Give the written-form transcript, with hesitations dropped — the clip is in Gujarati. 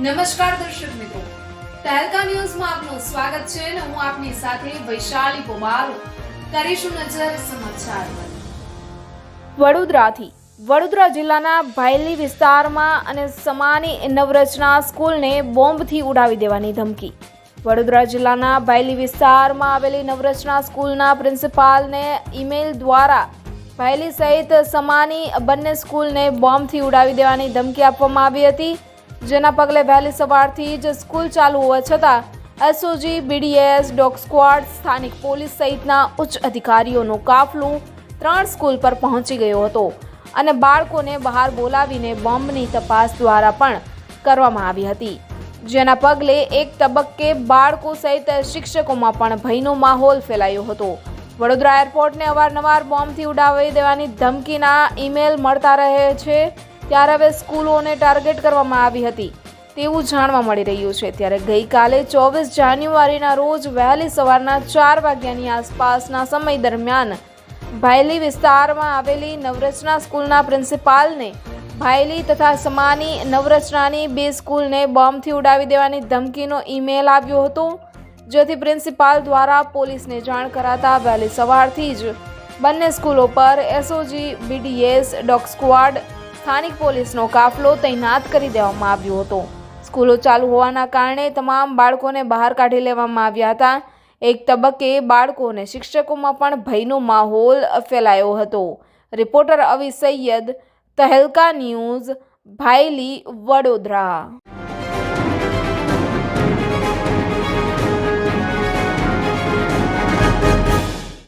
નમસ્કાર દર્શક મિત્રો, તહેલકા ન્યૂઝમાં આપનું સ્વાગત છે અને હું આપની સાથે વૈશાલી પોમાર. કરીશું નજર સમાચાર પર. વડોદરા જિલ્લાના ભાયલી વિસ્તારમાં અને સમાની નવરચના સ્કૂલને બોમ્બથી ઉડાવી દેવાની ધમકી. વડોદરા જિલ્લાના ભાયલી વિસ્તારમાં આવેલી નવરચના સ્કૂલના પ્રિન્સિપાલને ઈમેલ દ્વારા ભાયલી સહિત સમાની બંને સ્કૂલને બોમ્બથી ઉડાવી દેવાની ધમકી આપવામાં આવી હતી, જેના પગલે વહેલી સવારથી જ સ્કૂલ ચાલુ હોવા છતાં એસઓજી, બીડીએસ, ડોગ સ્ક્વોડ, સ્થાનિક પોલીસ સહિતના ઉચ્ચ અધિકારીઓનો કાફલો 3 સ્કૂલ પર પહોંચી ગયો હતો અને બાળકોને બહાર બોલાવીને બોમ્બની તપાસ દ્વારા પણ કરવામાં આવી હતી, જેના પગલે એક તબક્કે બાળકો સહિત શિક્ષકોમાં પણ ભયનો માહોલ ફેલાયો હતો. વડોદરા એરપોર્ટને અવારનવાર બોમ્બથી ઉડાવી દેવાની ધમકીના ઈમેલ મળતા રહે છે, ત્યારે હવે સ્કૂલોને ટાર્ગેટ કરવામાં આવી હતી તેવું જાણવા મળી રહ્યું છે. ત્યારે ગઈકાલે 24 જાન્યુઆરીના રોજ વહેલી સવારના 4 વાગ્યાની આસપાસના સમય દરમિયાન ભાયલી વિસ્તારમાં આવેલી નવરચના સ્કૂલના પ્રિન્સિપાલને ભાયલી તથા સમાની નવરચનાની 2 સ્કૂલને બોમ્બથી ઉડાવી દેવાની ધમકીનો ઈમેલ આવ્યો હતો, જેથી પ્રિન્સિપાલ દ્વારા પોલીસને જાણ કરાતા વહેલી સવારથી જ બંને સ્કૂલો પર એસઓજી, બીડીએસ, ડોગ સ્ક્વોડ, સ્થાનિક પોલીસનો કાફલો તૈનાત કરી દેવામાં આવ્યો હતો. સ્કૂલો ચાલુ હોવાના કારણે તમામ બાળકોને બહાર કાઢી લેવામાં આવ્યા હતા. એક તબક્કે બાળકો અને શિક્ષકોમાં પણ ભયનો માહોલ ફેલાયો હતો. રિપોર્ટર અવી સૈયદ, તહેલકા ન્યૂઝ, ભાયલી, વડોદરા.